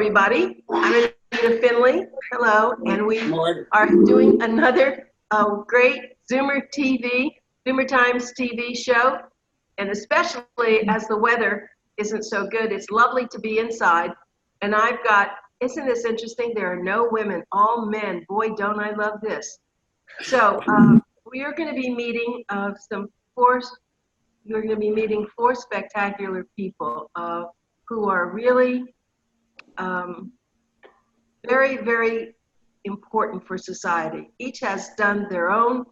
everybody. I'm Anita Finley. Hello, and we Lord. are doing another great Zoomer Times TV show. And especially as the weather isn't so good, it's lovely to be inside. And I've got, isn't this interesting? There are no women, all men. Boy, don't I love this. So we are going to be meeting you're going to be meeting four spectacular people who are really very, very important for society. Each has done their own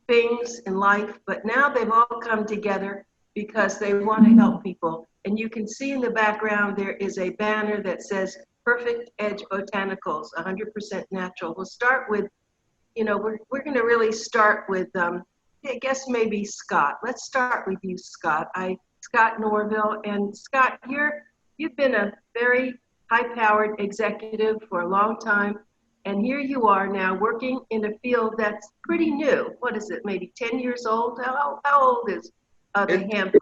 things in life, but now they've all come together because they want to help people. And you can see in the background there is a banner that says Perfect Edge Botanicals, 100% natural. We'll start with, we're going to really start with, I guess maybe Scott. Let's start with you, Scott. Scott Norville. And Scott, you've been a very high-powered executive for a long time, and here you are now working in a field that's pretty new. What is it, maybe 10 years old? How old is the hemp,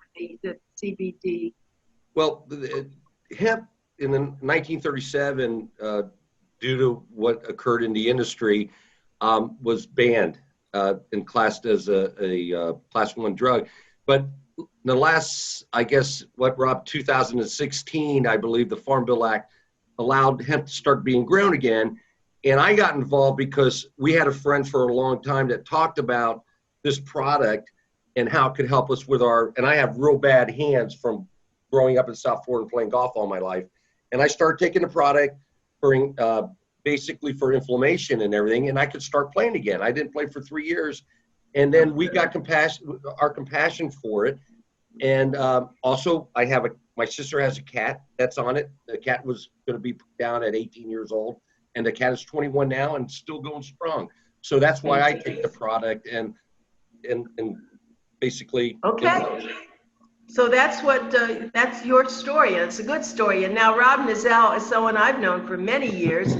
the CBD? Well, hemp in 1937, due to what occurred in the industry, was banned and classed as a class 1 drug. But the last, I guess, Rob, 2016, I believe the Farmville Act allowed hemp to start being grown again. And I got involved because we had a friend for a long time that talked about this product and how it could help us with and I have real bad hands from growing up in South Florida and playing golf all my life. And I started taking the product for basically for inflammation and everything, and I could start playing again. I didn't play for 3 years. And then we got our compassion for it. And also my sister has a cat that's on it. The cat was going to be put down at 18 years old, and the cat is 21 now and still going strong. So that's why I take the product and basically. Okay. So that's your story, and it's a good story. And now Rob Nizell is someone I've known for many years,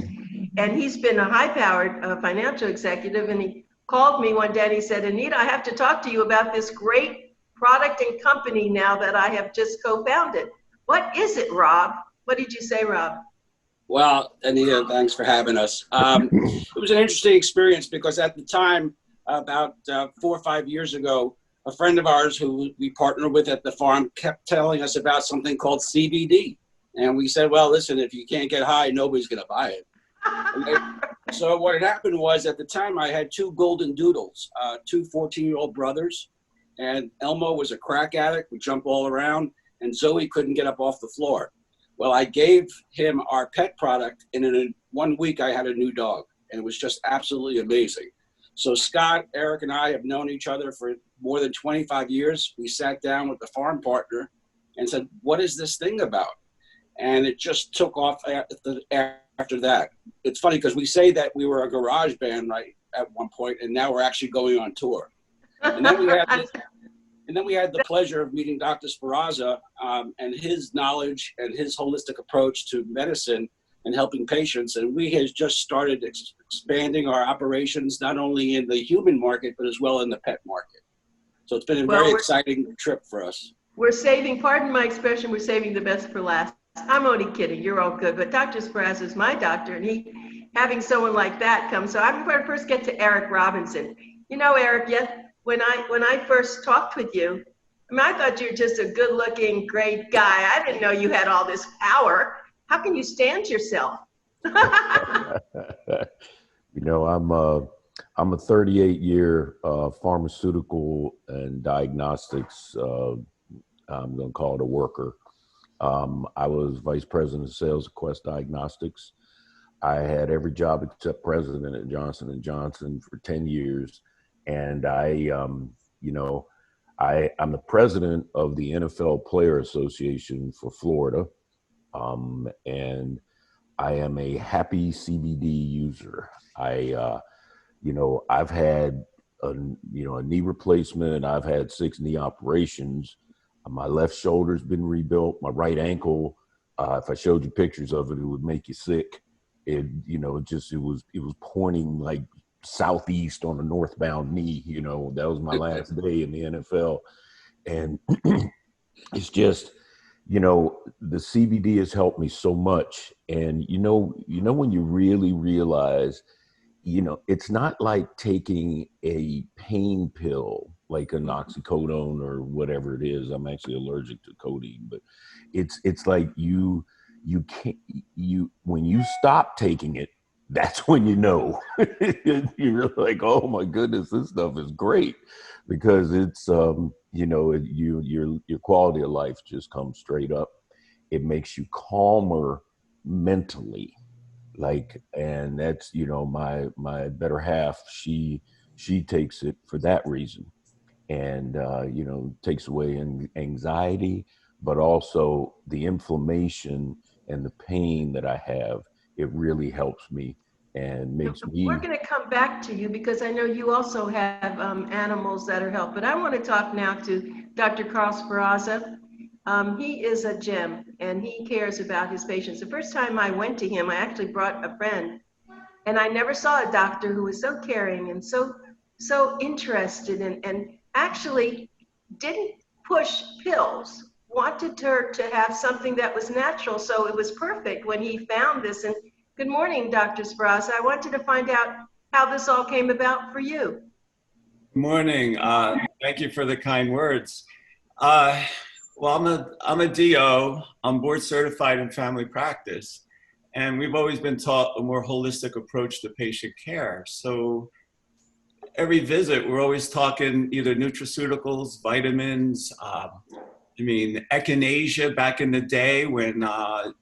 and he's been a high-powered financial executive, and he called me one day and he said, Anita, I have to talk to you about this great product and company now that I have just co-founded. What is it, Rob? What did you say, Rob? Well, Anita, thanks for having us. It was an interesting experience because at the time, about 4 or 5 years ago, a friend of ours who we partner with at the farm kept telling us about something called CBD. And we said, well, listen, if you can't get high, nobody's going to buy it. So what had happened was at the time I had 2 golden doodles, 2 14-year-old brothers. And Elmo was a crack addict, would jump all around, and Zoe couldn't get up off the floor. Well, I gave him our pet product, and in 1 week I had a new dog, and it was just absolutely amazing. So Scott, Eric, and I have known each other for more than 25 years. We sat down with the farm partner and said, what is this thing about? And it just took off after that. It's funny because we say that we were a garage band right at one point, and now we're actually going on tour. And then we had the pleasure of meeting Dr. Spirazza and his knowledge and his holistic approach to medicine and helping patients. And we have just started expanding our operations, not only in the human market, but as well in the pet market. So it's been a very exciting trip for us. We're saving, pardon my expression, we're saving the best for last. I'm only kidding, you're all good, but Dr. Spirazza is my doctor, and having someone like that come. So I'm going to first get to Eric Robinson. You know, Eric, when I first talked with you, I thought you were just a good-looking, great guy. I didn't know you had all this power. How can you stand yourself? I'm a 38-year pharmaceutical and diagnostics, I'm going to call it a worker. I was vice president of sales at Quest Diagnostics. I had every job except president at Johnson & Johnson for 10 years. And I'm the president of the NFL Player Association for Florida. And I am a happy CBD user. I've had a knee replacement. I've had 6 knee operations. My left shoulder's been rebuilt. My right ankle, if I showed you pictures of it, it would make you sick. It was pointing like southeast on a northbound knee. That was my last day in the NFL. And it's just, you know, the CBD has helped me so much. And when you really realize, it's not like taking a pain pill like an oxycodone or whatever it is. I'm actually allergic to codeine, but it's like you can't when you stop taking it, that's when you're like, oh my goodness, this stuff is great, because it's your quality of life just comes straight up. It makes you calmer mentally, like, and that's, my better half, she takes it for that reason, and takes away anxiety, but also the inflammation and the pain that I have. It really helps me and makes We're me. going to come back to you because I know you also have animals that are helped. But I want to talk now to Dr. Carl Spirazza. He is a gem, and he cares about his patients. The first time I went to him, I actually brought a friend, and I never saw a doctor who was so caring and so interested, and actually didn't push pills, wanted her to have something that was natural. So it was perfect when he found this. And good morning, Dr. Spirazza. I wanted to find out how this all came about for you. Good morning. Thank you for the kind words. Well, I'm a DO. I'm board certified in family practice, and we've always been taught a more holistic approach to patient care. So every visit, we're always talking either nutraceuticals, vitamins. Echinacea back in the day when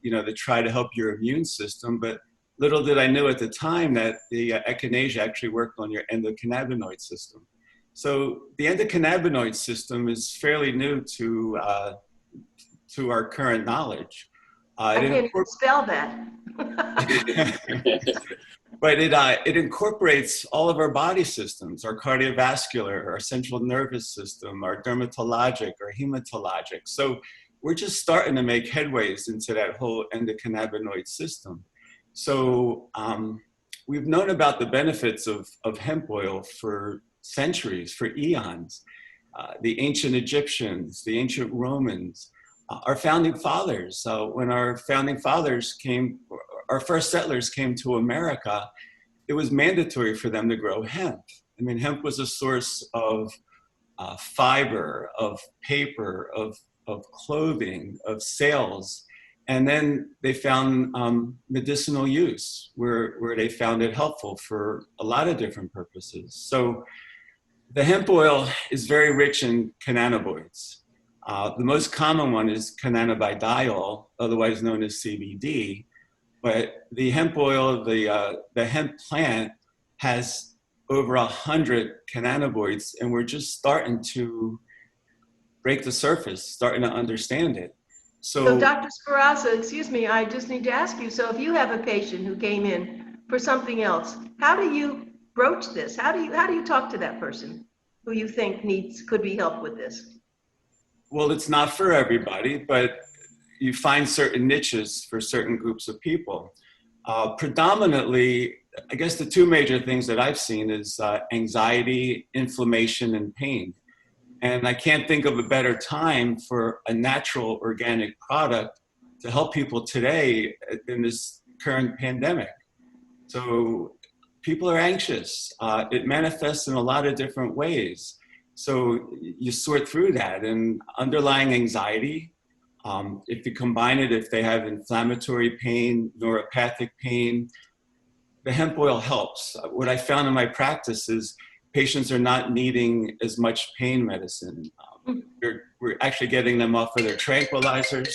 they try to help your immune system, but little did I know at the time that the echinacea actually worked on your endocannabinoid system. So the endocannabinoid system is fairly new to our current knowledge. I can't even spell that. But it incorporates all of our body systems, our cardiovascular, our central nervous system, our dermatologic, our hematologic. So we're just starting to make headways into that whole endocannabinoid system. So we've known about the benefits of hemp oil for centuries, for eons. The ancient Egyptians, the ancient Romans, our founding fathers. When our founding fathers came, our first settlers came to America, it was mandatory for them to grow hemp. I mean, hemp was a source of fiber, of paper, of clothing, of sails. And then they found medicinal use where they found it helpful for a lot of different purposes. So the hemp oil is very rich in cannabinoids. The most common one is cannabidiol, otherwise known as CBD. But the hemp oil, the hemp plant has over 100 cannabinoids, and we're just starting to break the surface, starting to understand it. So Dr. Spirazza, excuse me, I just need to ask you, so if you have a patient who came in for something else, how do you broach this? How do you talk to that person who you think could be helped with this? Well, it's not for everybody, but you find certain niches for certain groups of people. Predominantly, I guess the two major things that I've seen is anxiety, inflammation, and pain. And I can't think of a better time for a natural organic product to help people today in this current pandemic. So people are anxious. It manifests in a lot of different ways. So you sort through that, and underlying anxiety, if you combine it, if they have inflammatory pain, neuropathic pain, the hemp oil helps. What I found in my practice is patients are not needing as much pain medicine. We're actually getting them off of their tranquilizers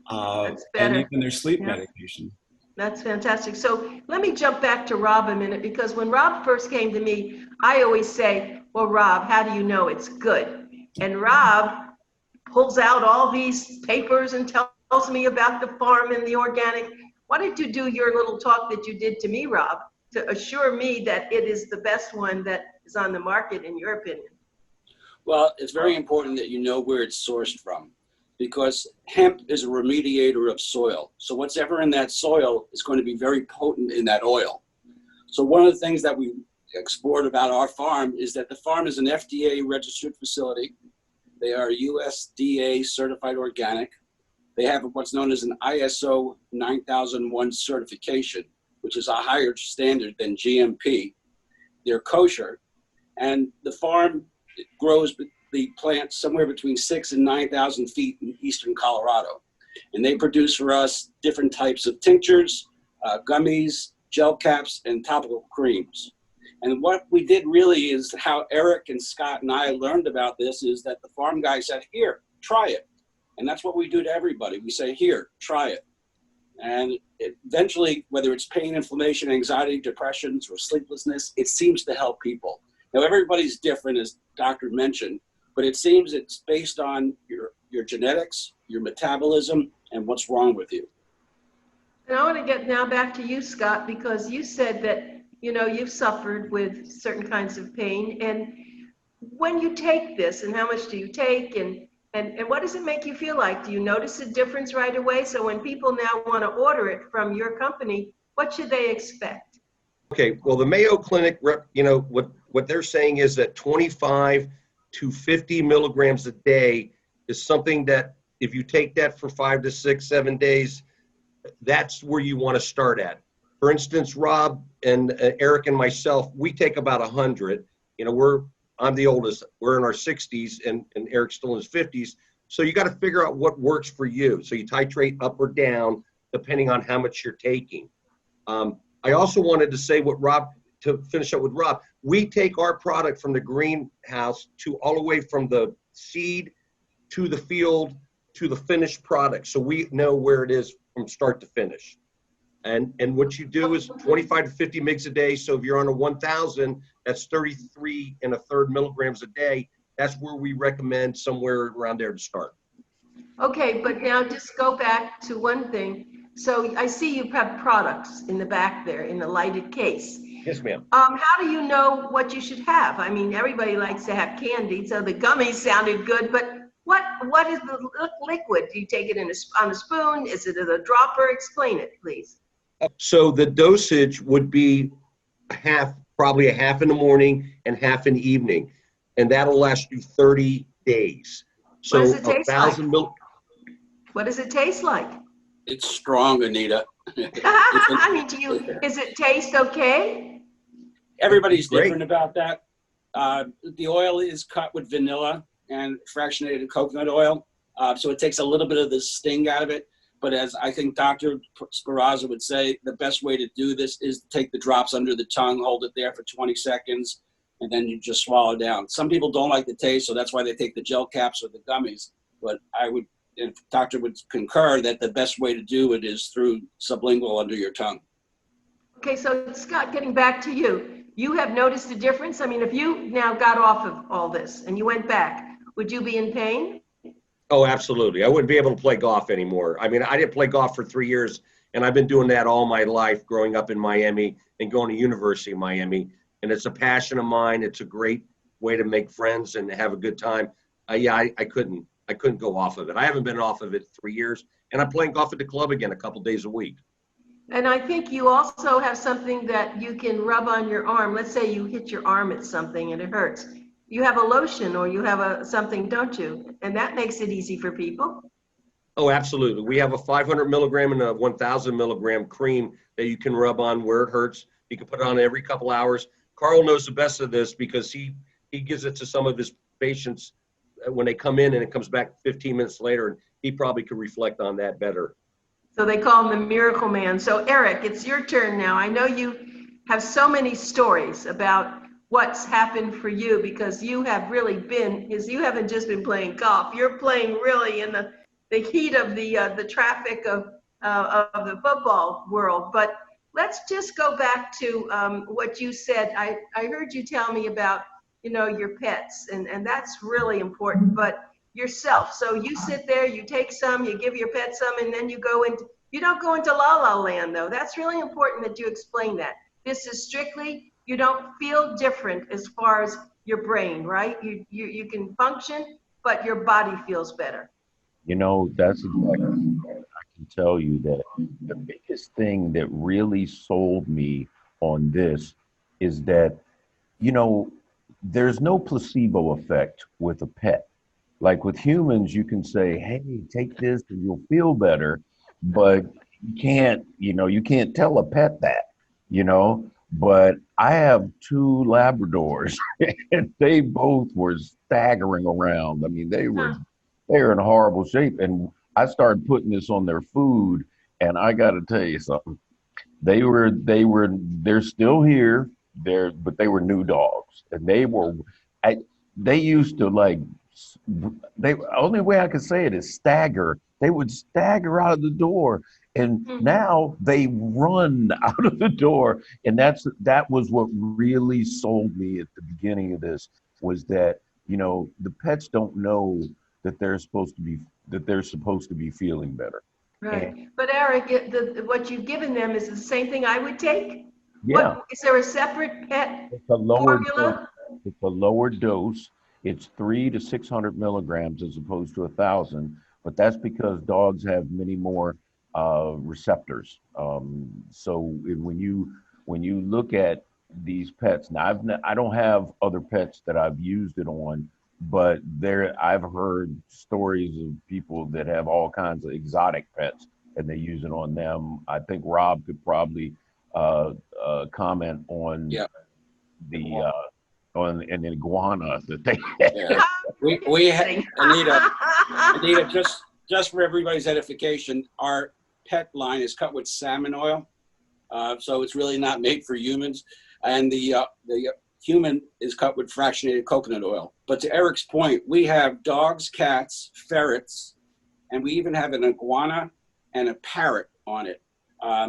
and even their sleep medication. That's fantastic. So let me jump back to Rob a minute, because when Rob first came to me, I always say, well, Rob, how do you know it's good? And Rob pulls out all these papers and tells me about the farm and the organic. Why don't you do your little talk that you did to me, Rob, to assure me that it is the best one that is on the market, in your opinion? Well, it's very important that you know where it's sourced from, because hemp is a remediator of soil. So what's ever in that soil is going to be very potent in that oil. So one of the things that we explored about our farm is that the farm is an FDA registered facility. They are USDA certified organic. They have what's known as an ISO 9001 certification, which is a higher standard than GMP. They're kosher, and the farm grows the plants somewhere between 6,000 and 9,000 feet in eastern Colorado. And they produce for us different types of tinctures, gummies, gel caps, and topical creams. And what we did really is how Eric and Scott and I learned about this is that the farm guy said, here, try it. And that's what we do to everybody. We say, here, try it. And eventually, whether it's pain, inflammation, anxiety, depressions, or sleeplessness, it seems to help people. Now, everybody's different, as Doctor mentioned, but it seems it's based on your genetics, your metabolism, and what's wrong with you. And I want to get now back to you, Scott, because you said that, you know, you've suffered with certain kinds of pain. And when you take this, and how much do you take, and what does it make you feel like? Do you notice a difference right away? So when people now want to order it from your company, what should they expect? Okay, well, the Mayo Clinic, you know, what they're saying is that 25 to 50 milligrams a day is something that if you take that for 5 to 6, 7 days, that's where you want to start at. For instance, Rob and Eric and myself, we take about 100. You know, I'm the oldest. We're in our 60s, and Eric's still in his 50s. So you got to figure out what works for you. So you titrate up or down depending on how much you're taking. I also wanted to say to finish up with Rob, we take our product from the greenhouse to all the way from the seed to the field to the finished product. So we know where it is from start to finish. And what you do is 25 to 50 mgs a day. So if you're on a 1,000, that's 33 1/3 milligrams a day. That's where we recommend somewhere around there to start. Okay, but now just go back to one thing. So I see you have products in the back there in the lighted case. Yes, ma'am. How do you know what you should have? I mean, everybody likes to have candy, so the gummies sounded good, but what is the liquid? Do you take it on a spoon? Is it in a dropper? Explain it, please. So the dosage would be probably a half in the morning and half in the evening, and that'll last you 30 days. So What does it taste like? What does it taste like? It's strong, Anita. I mean, is it taste okay? Everybody's Great. different about that. The oil is cut with vanilla and fractionated coconut oil. So it takes a little bit of the sting out of it. But as I think Dr. Spirazza would say, the best way to do this is to take the drops under the tongue, hold it there for 20 seconds, and then you just swallow down. Some people don't like the taste, so that's why they take the gel caps or the gummies. But I would, if doctor would concur that the best way to do it is through sublingual under your tongue. Okay, so Scott, getting back to you, you have noticed a difference? I mean, if you now got off of all this and you went back, would you be in pain? Oh, absolutely. I wouldn't be able to play golf anymore. I mean, I didn't play golf for 3 years, and I've been doing that all my life, growing up in Miami and going to University of Miami. And it's a passion of mine. It's a great way to make friends and have a good time. I couldn't go off of it. I haven't been off of it 3 years, and I'm playing golf at the club again a couple days a week. And I think you also have something that you can rub on your arm. Let's say you hit your arm at something and it hurts. You have a lotion or you have something, don't you? And that makes it easy for people. Oh, absolutely. We have a 500 milligram and a 1,000 milligram cream that you can rub on where it hurts. You can put it on every couple hours. Carl knows the best of this because he gives it to some of his patients when they come in, and it comes back 15 minutes later, and he probably could reflect on that better. So they call him the Miracle Man. So Eric, it's your turn now. I know you have so many stories about what's happened for you because you have really been, because you haven't just been playing golf. You're playing really in the heat of the traffic of the football world. But let's just go back to what you said. I heard you tell me about, you know, your pets, and that's really important. But yourself. So you sit there, you take some, you give your pet some, and then you don't go into la la land though. That's really important that you explain that. This is strictly, you don't feel different as far as your brain, right? You can function, but your body feels better. You know, that's exactly, I can tell you that the biggest thing that really sold me on this is that, you know, there's no placebo effect with a pet. Like with humans, you can say, hey, take this and you'll feel better. But you can't tell a pet that, But I have two Labradors and they both were staggering around. I mean, they were in horrible shape. And I started putting this on their food. And I got to tell you something. They're still here. But they were new dogs, and they used to only way I could say it is stagger. They would stagger out of the door, and now they run out of the door. And that was what really sold me at the beginning of this, was that, the pets don't know that they're supposed to be feeling better. Right. But Eric, what you've given them is the same thing I would take? Yeah. Is there a separate pet It's a lower formula? dose. It's a lower dose. It's 300 to 600 milligrams as opposed to 1,000. But that's because dogs have many more receptors. So when you look at these pets, now I don't have other pets that I've used it on, but I've heard stories of people that have all kinds of exotic pets and they use it on them. I think Rob could probably comment on on an iguana that they Yeah. we Anita, just for everybody's edification, our pet line is cut with salmon oil, so it's really not made for humans, and the human is cut with fractionated coconut oil. But to Eric's point, we have dogs, cats, ferrets, and we even have an iguana and a parrot on it.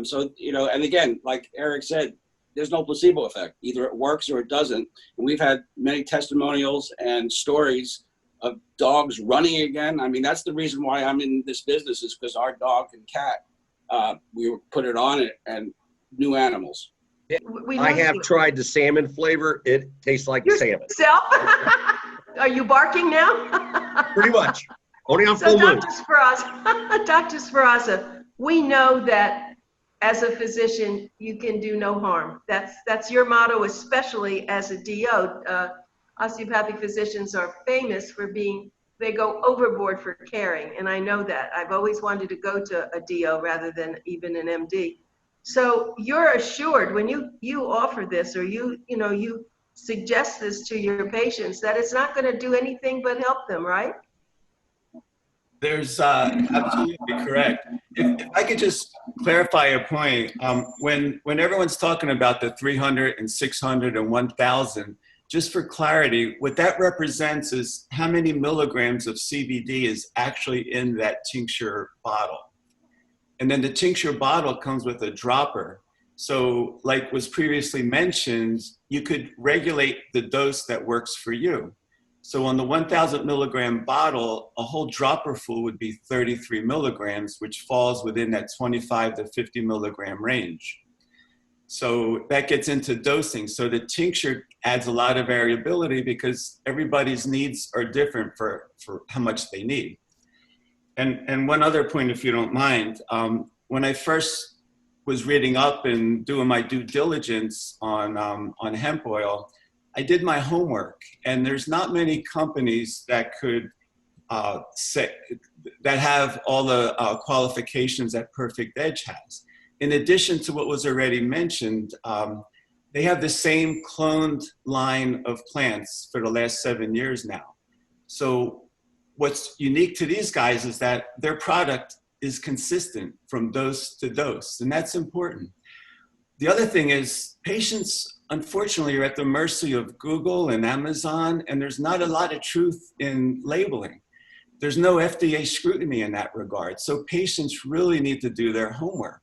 So, and again, like Eric said, there's no placebo effect. Either it works or it doesn't. And we've had many testimonials and stories of dogs running again. I mean, that's the reason why I'm in this business, is because our dog and cat, we put it on it, and new animals. I have tried the salmon flavor. It tastes like salmon. Self? Are you barking now? Pretty much. Only on So full moon. Dr. Spirazza, we know that as a physician, you can do no harm. That's your motto, especially as a DO. Osteopathic physicians are famous for they go overboard for caring, and I know that. I've always wanted to go to a DO rather than even an MD. So you're assured when you offer this, or you suggest this to your patients, that it's not going to do anything but help them, right? There's absolutely correct. If I could just clarify a point, when everyone's talking about the 300 and 600 and 1,000, just for clarity, what that represents is how many milligrams of CBD is actually in that tincture bottle. And then the tincture bottle comes with a dropper. So like was previously mentioned, you could regulate the dose that works for you. So on the 1,000 milligram bottle, a whole dropper full would be 33 milligrams, which falls within that 25 to 50 milligram range. So that gets into dosing. So the tincture adds a lot of variability because everybody's needs are different for how much they need. And one other point, if you don't mind, when I first was reading up and doing my due diligence on hemp oil, I did my homework, and there's not many companies that could say that have all the qualifications that Perfect Edge has. In addition to what was already mentioned, they have the same cloned line of plants for the last 7 years now. So what's unique to these guys is that their product is consistent from dose to dose, and that's important. The other thing is patients, unfortunately, are at the mercy of Google and Amazon, and there's not a lot of truth in labeling. There's no FDA scrutiny in that regard. So patients really need to do their homework.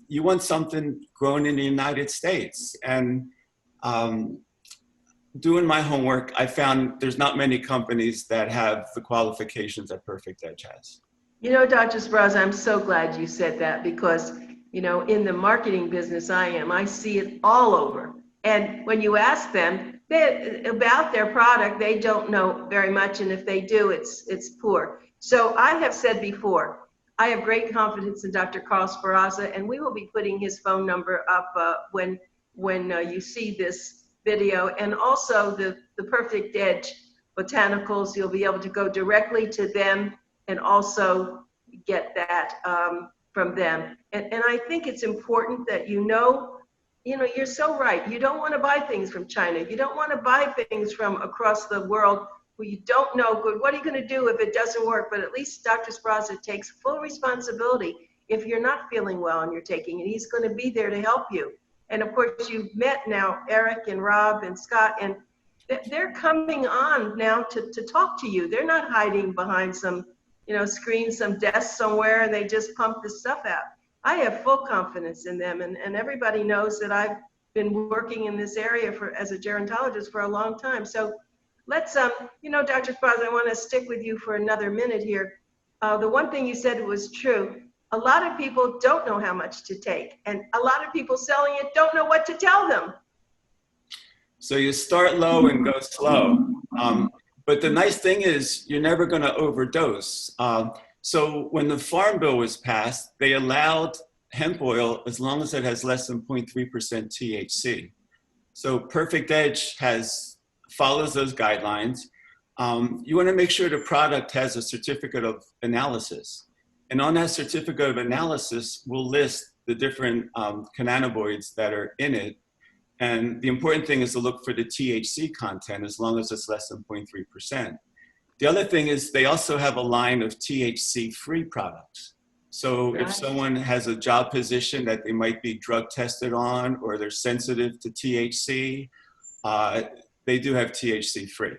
You want something grown in the United States. And doing my homework, I found there's not many companies that have the qualifications that Perfect Edge has. Dr. Spirazza, I'm so glad you said that, because in the marketing business I see it all over. And when you ask them about their product, they don't know very much. And if they do, it's poor. So I have said before, I have great confidence in Dr. Carl Spirazza, and we will be putting his phone number up when you see this video. And also the Perfect Edge botanicals, you'll be able to go directly to them and also get that from them. And I think it's important that you're so right. You don't want to buy things from China. You don't want to buy things from across the world where you don't know good. What are you going to do if it doesn't work? But at least Dr. Spirazza takes full responsibility if you're not feeling well and you're taking it. He's going to be there to help you. And of course, you've met now Eric and Rob and Scott, and they're coming on now to talk to you. They're not hiding behind some, screen, some desk somewhere, and they just pump this stuff out. I have full confidence in them, and everybody knows that I've been working in this area as a gerontologist for a long time. So let's, Dr. Spirazza, I want to stick with you for another minute here. The one thing you said was true. A lot of people don't know how much to take, and a lot of people selling it don't know what to tell them. So you start low and go slow. But the nice thing is you're never going to overdose. So when the Farm Bill was passed, they allowed hemp oil as long as it has less than 0.3% THC. So Perfect Edge follows those guidelines. You want to make sure the product has a certificate of analysis. And on that certificate of analysis, we'll list the different cannabinoids that are in it. And the important thing is to look for the THC content as long as it's less than 0.3%. The other thing is they also have a line of THC-free products. So if someone has a job position that they might be drug tested on, or they're sensitive to THC, they do have THC-free.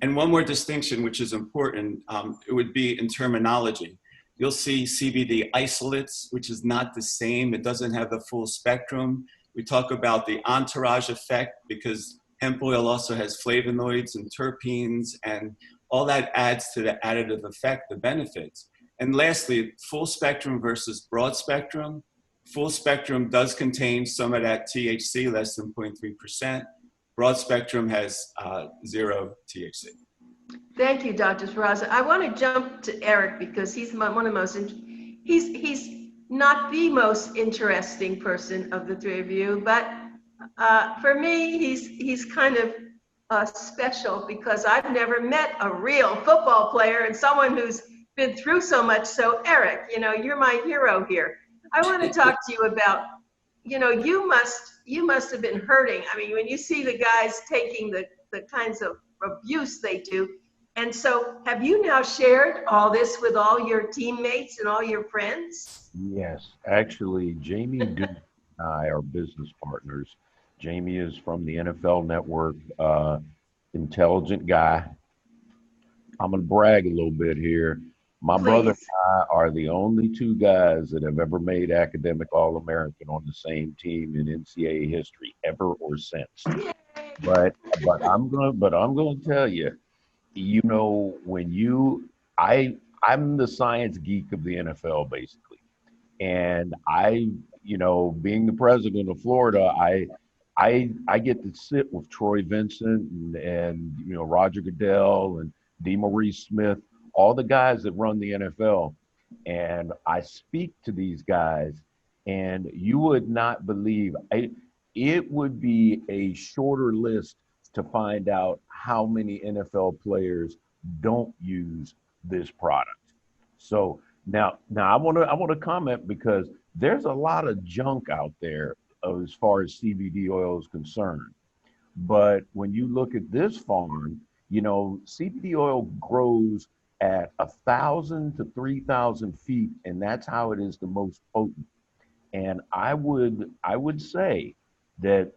And one more distinction, which is important, it would be in terminology. You'll see CBD isolates, which is not the same. It doesn't have the full spectrum. We talk about the entourage effect because hemp oil also has flavonoids and terpenes, and all that adds to the additive effect, the benefits. And lastly, full spectrum versus broad spectrum. Full spectrum does contain some of that THC, less than 0.3%. Broad spectrum has 0 THC. Thank you, Dr. Spirazza. I want to jump to Eric because he's one of the most, he's not the most interesting person of the three of you, but for me, he's kind of special because I've never met a real football player and someone who's been through so much. So Eric, you're my hero here. I want to talk to you about, you must have been hurting. I mean, when you see the guys taking the kinds of abuse they do. And so have you now shared all this with all your teammates and all your friends? Yes, actually, Jamie Duke and I are business partners. Jamie is from the NFL Network, intelligent guy. I'm going to brag a little bit here. My brother and I are the only two guys that have ever made academic All-American on the same team in NCAA history, ever or since. But I'm going to tell you, I'm the science geek of the NFL, basically. And being the president of Florida, I get to sit with Troy Vincent and Roger Goodell and DeMaurice Smith, all the guys that run the NFL. And I speak to these guys, and you would not believe, it would be a shorter list to find out how many NFL players don't use this product. So now I want to comment because there's a lot of junk out there as far as CBD oil is concerned. But when you look at this farm, CBD oil grows at 1,000 to 3,000 feet, and that's how it is the most potent. And I would say that,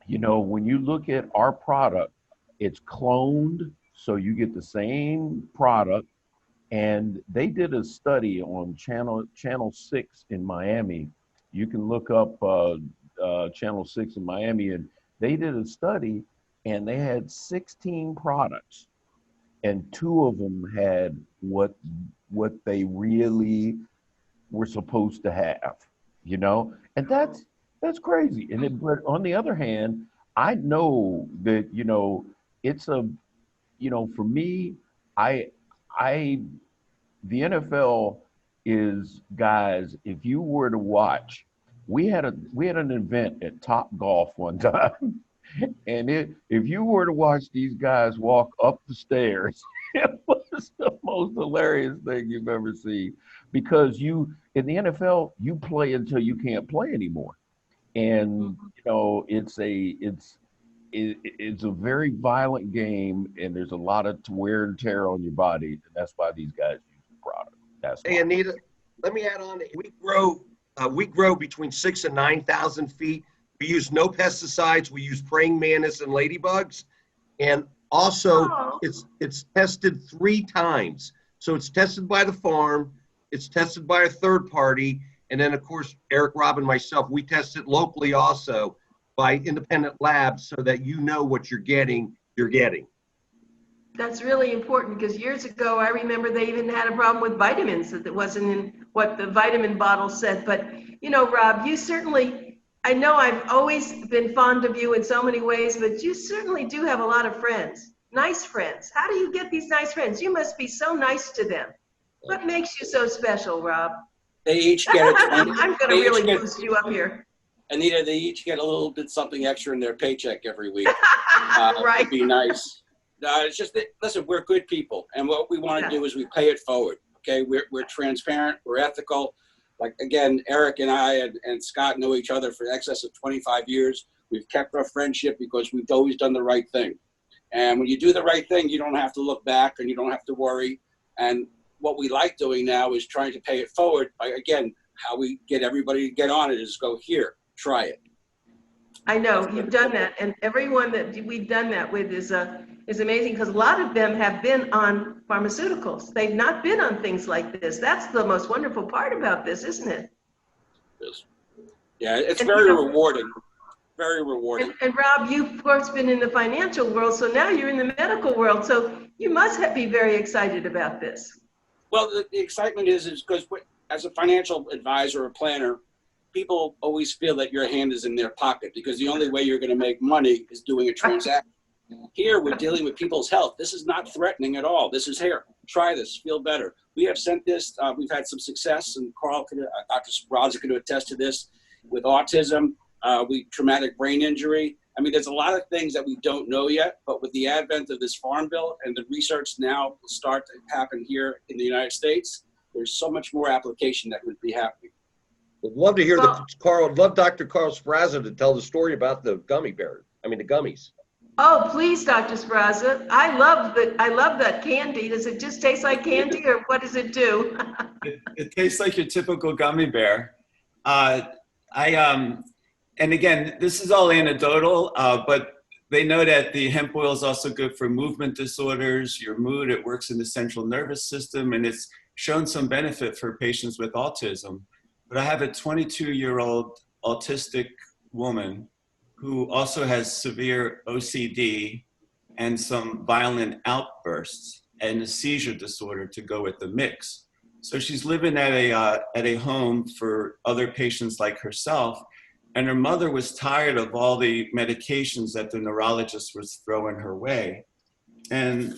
when you look at our product, it's cloned, so you get the same product. And they did a study on Channel 6 in Miami. You can look up Channel 6 in Miami, and they did a study, and they had 16 products, and 2 of them had what they really were supposed to have, and that's crazy. But on the other hand, I know that, it's for me, the NFL is, guys, if you were to watch, we had an event at Top Golf one time, And if you were to watch these guys walk up the stairs, it was the most hilarious thing you've ever seen. Because in the NFL, you play until you can't play anymore. And it's a very violent game, and there's a lot of wear and tear on your body, and that's why these guys use the product. That's why. Hey, Anita, let me add on. We grow between 6,000 and 9,000 feet. We use no pesticides. We use praying mantis and ladybugs, and also it's tested 3 times. So it's tested by the farm, it's tested by a third party, and then of course Eric, Rob, and myself, we test it locally also by independent labs, so that you know what you're getting. That's really important, because years ago, I remember they even had a problem with vitamins, that it wasn't in what the vitamin bottle said. But, Rob, you certainly, I know I've always been fond of you in so many ways, but you certainly do have a lot of friends, nice friends. How do you get these nice friends? You must be so nice to them. What makes you so special, Rob? They each get a I'm going to really boost you up here. Anita, they each get a little bit something extra in their paycheck every week. Right. It'd be nice. It's just that, listen, we're good people, and what we want to do is we pay it forward. Okay, we're transparent, we're ethical. Like, again, Eric and I and Scott know each other for excess of 25 years. We've kept our friendship because we've always done the right thing. And when you do the right thing, you don't have to look back and you don't have to worry. And what we like doing now is trying to pay it forward by, again, how we get everybody to get on it is go, here, try it. I know you've done that, and everyone that we've done that with is amazing, because a lot of them have been on pharmaceuticals. They've not been on things like this. That's the most wonderful part about this, isn't it? Yes. Yeah, it's very rewarding. Very rewarding. And Rob, you've of course been in the financial world, so now you're in the medical world. So you must be very excited about this. Well, the excitement is because as a financial advisor or planner, people always feel that your hand is in their pocket, because the only way you're going to make money is doing a transaction. Here, we're dealing with people's health. This is not threatening at all. This is, here, try this, feel better. We have sent this, we've had some success, and Dr. Spirazza could attest to this, with autism, traumatic brain injury. I mean, there's a lot of things that we don't know yet, but with the advent of this Farmville and the research now will start to happen here in the United States, there's so much more application that would be happening. I'd love to hear I'd love Dr. Carl Spirazza to tell the story about the gummies. Oh, please, Dr. Spirazza. I love that candy. Does it just taste like candy, or what does it do? It tastes like your typical gummy bear. And again, this is all anecdotal, but they know that the hemp oil is also good for movement disorders, your mood. It works in the central nervous system, and it's shown some benefit for patients with autism. But I have a 22-year-old autistic woman who also has severe OCD and some violent outbursts and a seizure disorder to go with the mix. So she's living at a home for other patients like herself, and her mother was tired of all the medications that the neurologist was throwing her way. And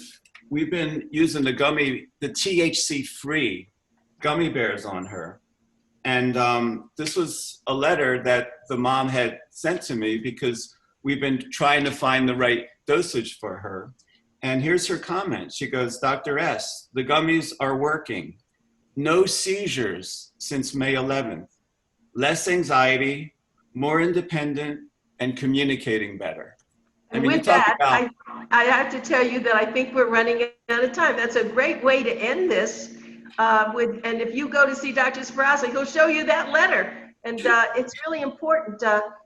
we've been using the THC-free gummy bears on her. And this was a letter that the mom had sent to me, because we've been trying to find the right dosage for her. And here's her comment. She goes, Dr. S., the gummies are working. No seizures since May 11th. Less anxiety, more independent, and communicating better. And with that, I have to tell you that I think we're running out of time. That's a great way to end this. And if you go to see Dr. Spirazza, he'll show you that letter. And it's really important.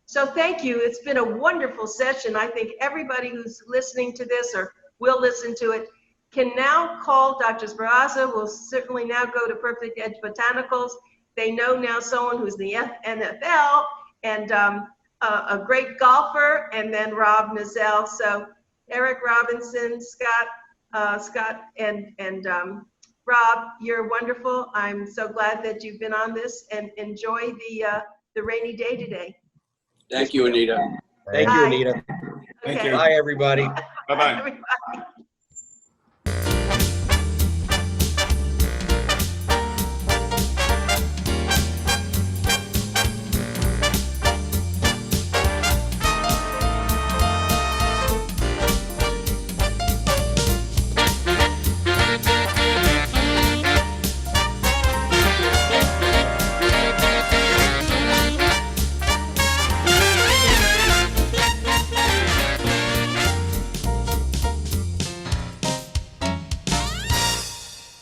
So thank you. It's been a wonderful session. I think everybody who's listening to this or will listen to it can now call Dr. Spirazza. We'll certainly now go to Perfect Edge Botanicals. They know now someone who's in the NFL and a great golfer, and then Rob Nozell. So Eric Robinson, Scott, and Rob, you're wonderful. I'm so glad that you've been on this, and enjoy the rainy day today. Thank you, Anita. Thank you, Anita. Thank you. Bye, everybody. Bye-bye.